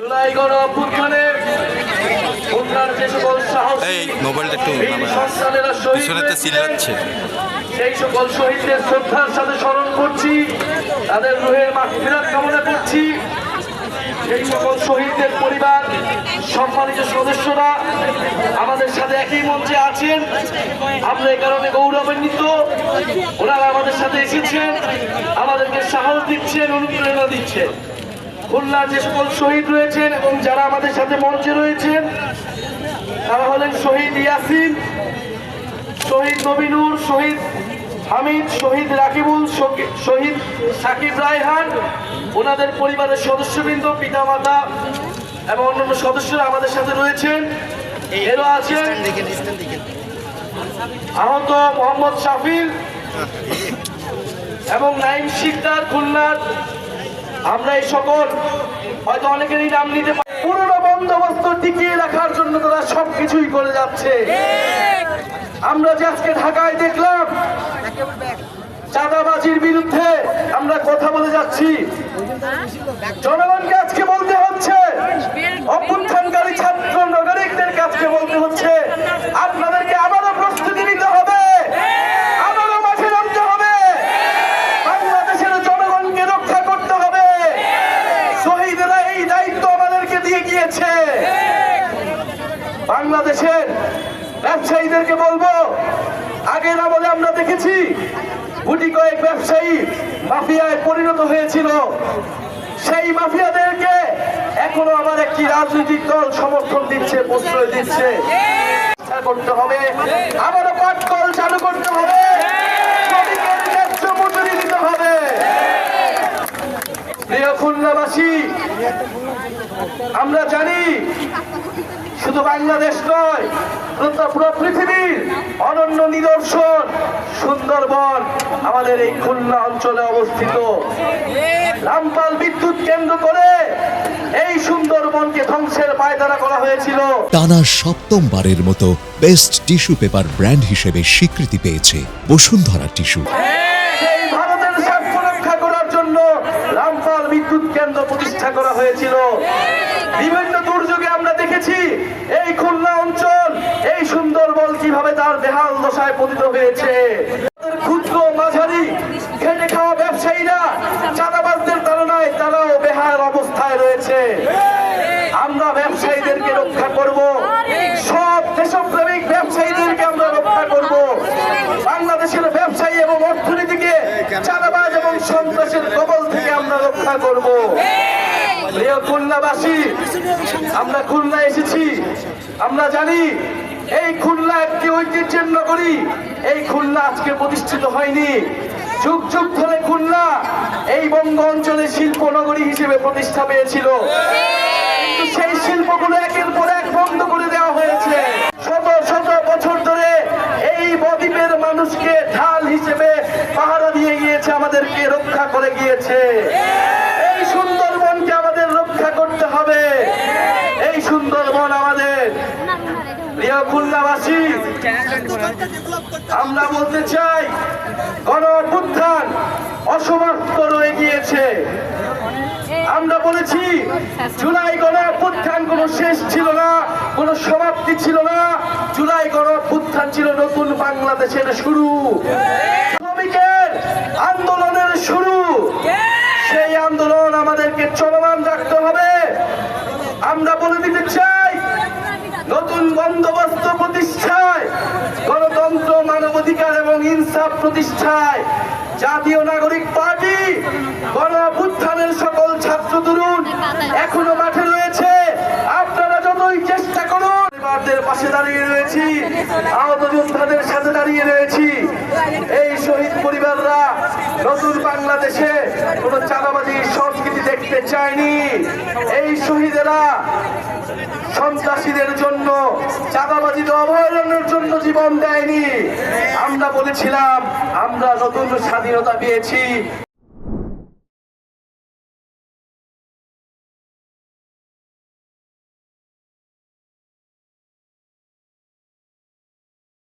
জুলাই গণ অভ্যুত্থানে খুলনার যে সকল সাহসী সন্তানেরা শহীদ হয়েছে, সেই সকল শহীদদের শ্রদ্ধার সাথে স্মরণ করছি, তাদের রুহের মাগফিরাত কামনা করছি। সেই সকল শহীদদের পরিবার, সম্মানিত সদস্যরা আমাদের সাথে একই মঞ্চে আছেন। আমরা এই কারণে গৌরবান্বিত, ওনারা আমাদের সাথে এসেছেন, আমাদেরকে সাহস দিচ্ছেন, অনুপ্রেরণা দিচ্ছেন। খুলনার যে সকল শহীদ রয়েছেন এবং যারা আমাদের সাথে মঞ্চে রয়েছেন তারা হলেন শহীদ ইয়াসিন, শহীদ নবীনুর, শহীদ হামিদ, শহীদ রাকিবুল, শহীদ সাকিব রায়হান, ওনাদের পরিবারের সদস্যবৃন্দ, পিতামাতা এবং অন্যান্য সদস্যরা আমাদের সাথে রয়েছেন। এরও আছেন আহত মোহাম্মদ শাফিল এবং নাইম শিকদার খুলনার। আমরা এই সকল হয়তো অনেকেরই নাম নিতে পারি। পুরনো বন্দোবস্ত টিকিয়ে রাখার জন্য তারা সবকিছুই করে যাচ্ছে। আমরা যে আজকে ঢাকায় দেখলাম চাঁদাবাজির বিরুদ্ধে আমরা কথা বলে যাচ্ছি, জনগণকে আজকে বলতে হচ্ছে, অভ্যুত্থানকারী ছাত্র নাগরিকদেরকে আজকে বলতে হচ্ছে আপনাদেরকে আবারও প্রস্তুতি নিতে হবে, আবারও মাঠে নামতে হবে, বাংলাদেশের জনগণকে রক্ষা করতে হবে। শহীদেরা এই দায়িত্ব আমাদেরকে দিয়ে গিয়েছে। বাংলাদেশের ব্যবসায়ীদেরকে বলবো, আগের আমলে আমরা দেখেছি গুটি কয়েক ব্যবসায়ী মাফিয়ায় পরিণত হয়েছিল। সেই মাফিয়াদেরকে এখনো আমার একটি রাজনৈতিক দল সমর্থন দিচ্ছে, প্রশ্রয় দিচ্ছে। করতে হবে, আবারও পাটকল চালু করতে হবে, শ্রমিকের ন্যায্য মজুরি দিতে হবে। প্রিয় খুলনাবাসী, আমরা জানি শুধু বাংলাদেশ নয়, পুরো পৃথিবীর অনন্য নিদর্শন সুন্দরবন আমাদের এই খুলনা অঞ্চলে অবস্থিত। রামপাল বিদ্যুৎ কেন্দ্র করে এই সুন্দরবনকে ধ্বংসের পায়তারা করা হয়েছিল। টানা সপ্তমবারের মতো বেস্ট টিস্যু পেপার ব্র্যান্ড হিসেবে স্বীকৃতি পেয়েছে বসুন্ধরা টিস্যু। সেই ভারতের স্বার্থ রক্ষা করার জন্য রামপাল বিদ্যুৎ কেন্দ্র প্রতিষ্ঠা করা হয়েছিল। বিভিন্ন দুর্যোগে আমরা দেখেছি এই খুলনা অঞ্চল, এই সুন্দরবন কিভাবে তার বেহাল দশায় পতিত হয়েছে। ক্ষুদ্র মাঝারি খেটে খাওয়া ব্যবসায়ীরা চাঁদাবাজদের তাড়নায় তারাও বেহাল অবস্থায় রয়েছে। আমরা ব্যবসায়ীদেরকে রক্ষা করব, সব দেশপ্রেমিক ব্যবসায়ীদেরকে আমরা রক্ষা করব। বাংলাদেশের ব্যবসায়ী এবং অর্থনীতিকে চাঁদাবাজ এবং সন্ত্রাসের কবল থেকে আমরা রক্ষা করব। প্রিয় খুলনাবাসী, আমরা খুলনা এসেছি, আমরা জানি এই খুলনা একটি ঐতিহ্যের নগরী। এই খুলনা আজকে প্রতিষ্ঠিত হয়নি, যুগ যুগ ধরে খুলনা এই বঙ্গ অঞ্চলে শিল্প নগরী হিসেবে প্রতিষ্ঠা পেয়েছিল। কিন্তু সেই শিল্পগুলো একের পর এক বন্ধ করে দেওয়া হয়েছে। শত শত বছর ধরে এই বদ্বীপের মানুষকে ঢাল হিসেবে পাহারা দিয়ে গিয়েছে, আমাদেরকে রক্ষা করে গিয়েছে। এই সুন্দরবনকে আমাদের রক্ষা করতে হবে। এই সুন্দরবন আমাদের। প্রিয় খুলনাবাসী, আমরা বলতে চাই গণ অভ্যুত্থান অসমাপ্ত রয়ে গিয়েছে। আমরা বলেছি জুলাই গণ অভ্যুত্থান কোনো শেষ ছিল না, কোনো সমাপ্তি ছিল না। জুলাই গণ অভ্যুত্থান ছিল নতুন বাংলাদেশের শুরু, শ্রমিকের আন্দোলনের শুরু। সেই আন্দোলন আমাদেরকে চলমান রাখতে হবে। আমরা বলে দিতে চাই, নতুন বন্দোবস্ত প্রতিষ্ঠায়, গণতন্ত্র, মানবাধিকার এবং ইনসাফ প্রতিষ্ঠায় জাতীয় নাগরিক পার্টি গণ অভ্যুত্থানের সকল ছাত্র তরুণ এখনো মাঠে রয়েছে। আপনারা যতই চেষ্টা করুন, পরিবারদের পাশে দাঁড়িয়ে রয়েছি, আহত যোদ্ধাদের সাথে দাঁড়িয়ে রয়েছি। এই শহীদ পরিবাররা নতুন বাংলাদেশে কোনো চাঁদাবাজির সংস্কৃতি দেখতে চায়নি। এই শহীদেরা সন্ত্রাসীদের জন্য, চাঁদাবাজিতে অভয়ারণ্যের জন্য জীবন দেয়নি। আমরা বলেছিলাম আমরা নতুন স্বাধীনতা পেয়েছি।